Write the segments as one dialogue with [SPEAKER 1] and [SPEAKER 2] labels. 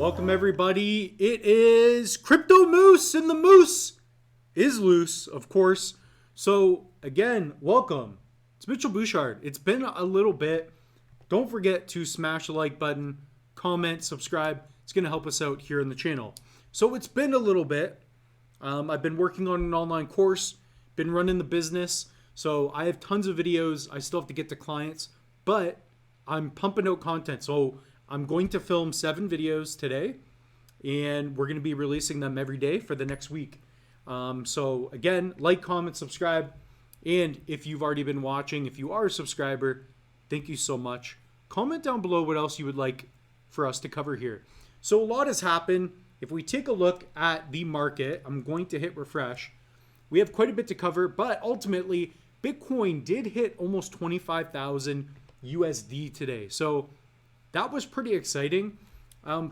[SPEAKER 1] Welcome everybody. It is Crypto Moose and the moose is loose, of course. So again, welcome. It's Mitchell Bouchard. It's been a little bit. Don't forget to smash the like button, comment, subscribe. It's going to help us out here in the channel. So it's been a little bit. I've been working on an online course, been running the business. So I have tons of videos. I still have to get to clients, but I'm pumping out content. So I'm going to film 7 videos today, and we're going to be releasing them every day for the next week. So again, like, comment, subscribe. And if you've already been watching, if you are a subscriber, thank you so much. Comment down below what else you would like for us to cover here. So a lot has happened. If we take a look at the market, I'm going to hit refresh. We have quite a bit to cover, but ultimately, Bitcoin did hit almost 25,000 USD today. So that was pretty exciting.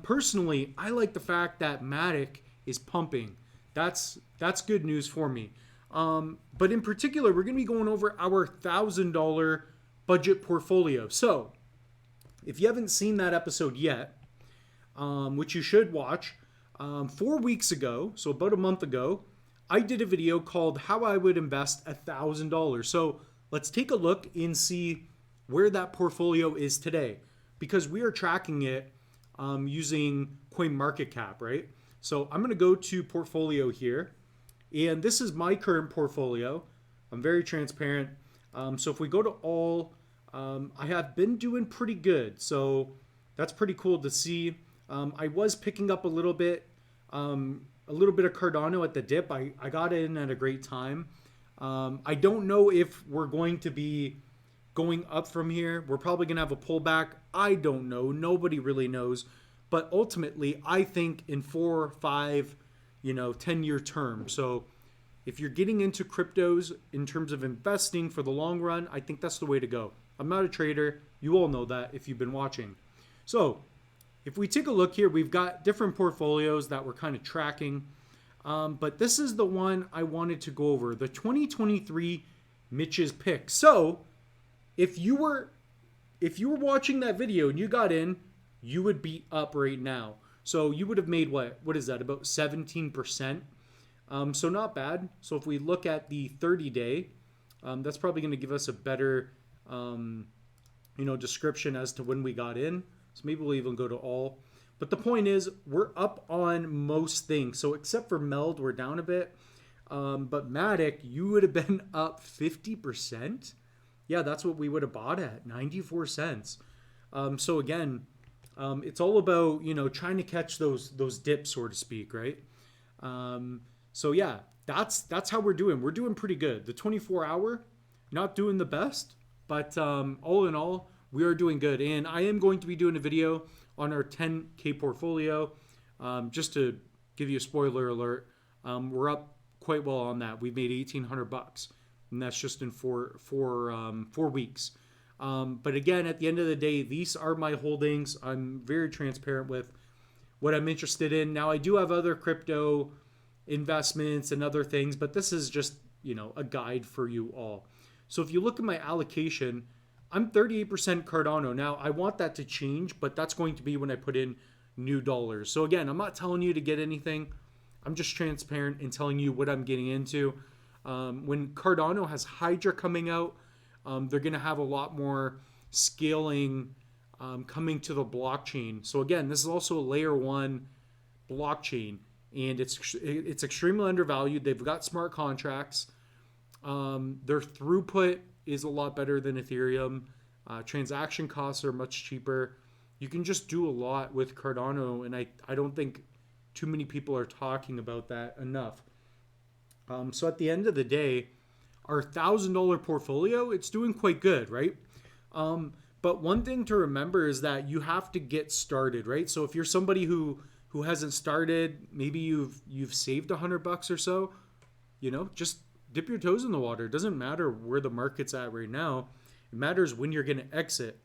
[SPEAKER 1] Personally, I like the fact that Matic is pumping. That's good news for me. But in particular, we're going to be going over our $1,000 budget portfolio. So if you haven't seen that episode yet, which you should watch, 4 weeks ago, so about a month ago, I did a video called How I Would Invest $1,000. So let's take a look and see where that portfolio is today, because we are tracking it using CoinMarketCap, right? So I'm going to go to portfolio here, and this is my current portfolio. I'm very transparent. So if we go to all, I have been doing pretty good. So that's pretty cool to see. I was picking up a little bit of Cardano at the dip. I got in at a great time. I don't know if we're going to be going up from here. We're probably going to have a pullback. I don't know. Nobody really knows. But ultimately, I think in 4, 5, 10-year term. So if you're getting into cryptos in terms of investing for the long run, I think that's the way to go. I'm not a trader. You all know that if you've been watching. So if we take a look here, we've got different portfolios that we're kind of tracking. But this is the one I wanted to go over, the 2023 Mitch's Pick. So if you were watching that video and you got in, you would be up right now. So you would have made what is that, about 17%. So not bad. So if we look at the 30-day, that's probably going to give us a better description as to when we got in. So maybe we'll even go to all. But the point is, we're up on most things. So except for Meld, we're down a bit. But Matic, you would have been up 50%. Yeah, that's what we would have bought at, 94 cents. So again, it's all about, trying to catch those dips, so to speak, right? So yeah, that's how we're doing. We're doing pretty good. The 24-hour, not doing the best, but all in all, we are doing good. And I am going to be doing a video on our 10K portfolio. Just to give you a spoiler alert, we're up quite well on that. We've made $1,800, and that's just in four weeks. But again, at the end of the day, these are my holdings. I'm very transparent with what I'm interested in. Now, I do have other crypto investments and other things, but this is just, a guide for you all. So if you look at my allocation, I'm 38% Cardano. Now, I want that to change, but that's going to be when I put in new dollars. So again, I'm not telling you to get anything. I'm just transparent in telling you what I'm getting into. When Cardano has Hydra coming out, they're going to have a lot more scaling coming to the blockchain. So again, this is also a layer 1 blockchain, and it's extremely undervalued. They've got smart contracts. Their throughput is a lot better than Ethereum. Transaction costs are much cheaper. You can just do a lot with Cardano, and I don't think too many people are talking about that enough. So at the end of the day, our $1,000 portfolio, it's doing quite good, right? But one thing to remember is that you have to get started, right? So if you're somebody who hasn't started, maybe you've saved $100 or so, just dip your toes in the water. It doesn't matter where the market's at right now. It matters when you're going to exit,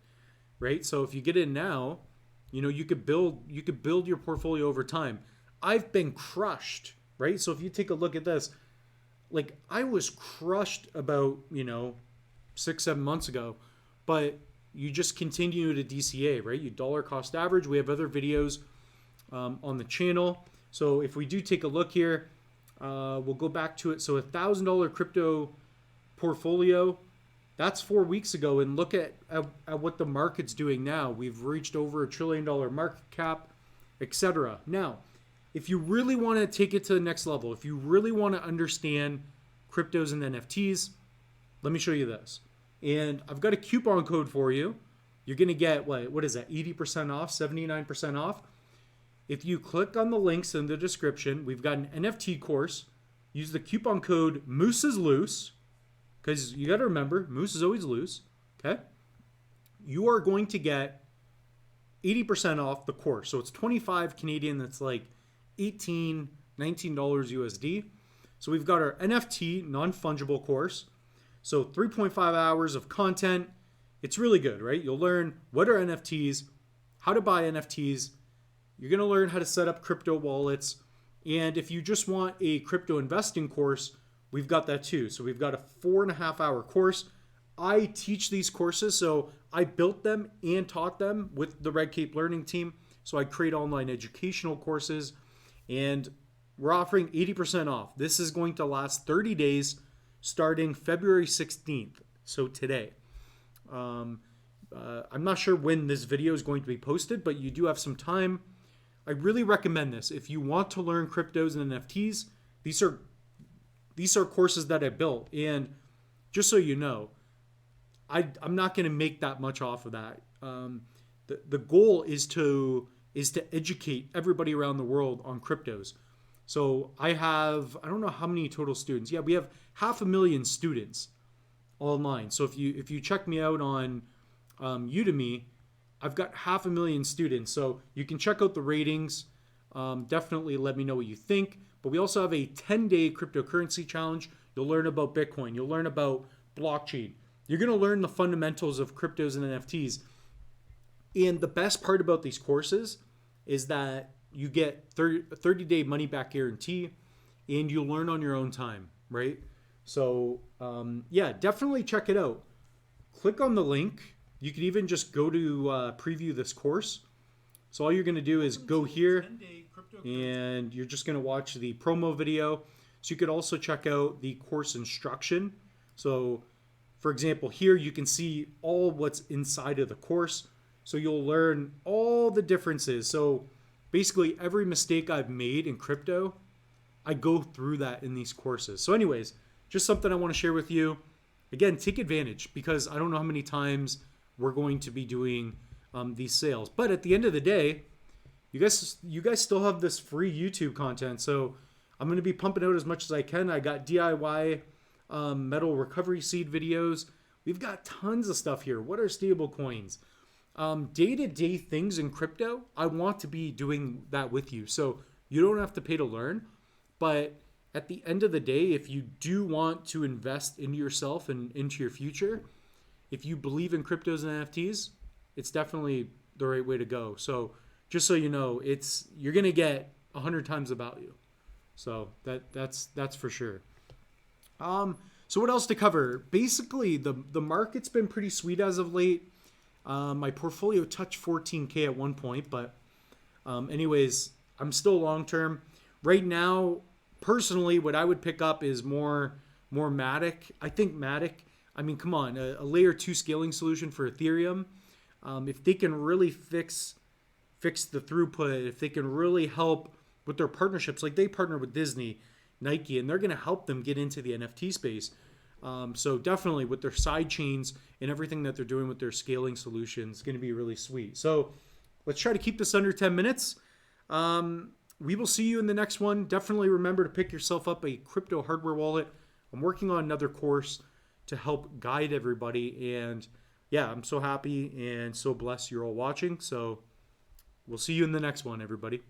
[SPEAKER 1] right? So if you get in now, you could build your portfolio over time. I've been crushed, right? So if you take a look at this, like I was crushed about, 6-7 months ago, but you just continue to DCA, right? You dollar cost average. We have other videos on the channel. So if we do take a look here, we'll go back to it. So $1,000 crypto portfolio, that's 4 weeks ago. And look at what the market's doing now. We've reached over $1 trillion market cap, etc. Now, if you really want to take it to the next level, if you really want to understand cryptos and NFTs, let me show you this. And I've got a coupon code for you. You're going to get, what is that, 80% off, 79% off? If you click on the links in the description, we've got an NFT course. Use the coupon code Moose is Loose, because you got to remember, Moose is always loose, okay? You are going to get 80% off the course. So it's 25 Canadian, that's like $18, $19 USD. So we've got our NFT Non-Fungible course. So 3.5 hours of content. It's really good, right? You'll learn what are NFTs, how to buy NFTs. You're going to learn how to set up crypto wallets. And if you just want a crypto investing course, we've got that too. So we've got a 4.5 hour course. I teach these courses, so I built them and taught them with the Red Cape Learning team. So I create online educational courses, and we're offering 80% off. This is going to last 30 days starting February 16th. So today. I'm not sure when this video is going to be posted, but you do have some time. I really recommend this. If you want to learn cryptos and NFTs, these are courses that I built. And just so you know, I'm not going to make that much off of that. The goal is to educate everybody around the world on cryptos. So I don't know how many total students. Yeah, we have 500,000 students online. So if you check me out on Udemy, I've got 500,000 students. So you can check out the ratings. Definitely let me know what you think. But we also have a 10-day cryptocurrency challenge. You'll learn about Bitcoin. You'll learn about blockchain. You're going to learn the fundamentals of cryptos and NFTs. And the best part about these courses is that you get a 30-day money-back guarantee, and you'll learn on your own time, right? So, yeah, definitely check it out. Click on the link. You can even just go to preview this course. So all you're going to do is go here, and you're just going to watch the promo video. So you could also check out the course instruction. So, for example, here you can see all what's inside of the course. So you'll learn all the differences. So basically every mistake I've made in crypto, I go through that in these courses. So anyways, just something I want to share with you. Again, take advantage, because I don't know how many times we're going to be doing these sales. But at the end of the day, you guys still have this free YouTube content. So I'm going to be pumping out as much as I can. I got DIY metal recovery seed videos. We've got tons of stuff here. What are stable coins? Day-to-day things in crypto, I want to be doing that with you. So you don't have to pay to learn. But at the end of the day, if you do want to invest into yourself and into your future, if you believe in cryptos and NFTs, it's definitely the right way to go. So just so you know, you're going to get 100 times the value. So that's for sure. So what else to cover? Basically, the market's been pretty sweet as of late. My portfolio touched 14K at one point, but anyways, I'm still long-term. Right now, personally, what I would pick up is more Matic. I think Matic, I mean, come on, a layer 2 scaling solution for Ethereum. If they can really fix the throughput, if they can really help with their partnerships, like they partner with Disney, Nike, and they're going to help them get into the NFT space. So definitely with their side chains and everything that they're doing with their scaling solutions, going to be really sweet. So let's try to keep this under 10 minutes. We will see you in the next one. Definitely remember to pick yourself up a crypto hardware wallet. I'm working on another course to help guide everybody. And yeah, I'm so happy and so blessed you're all watching. So we'll see you in the next one, everybody.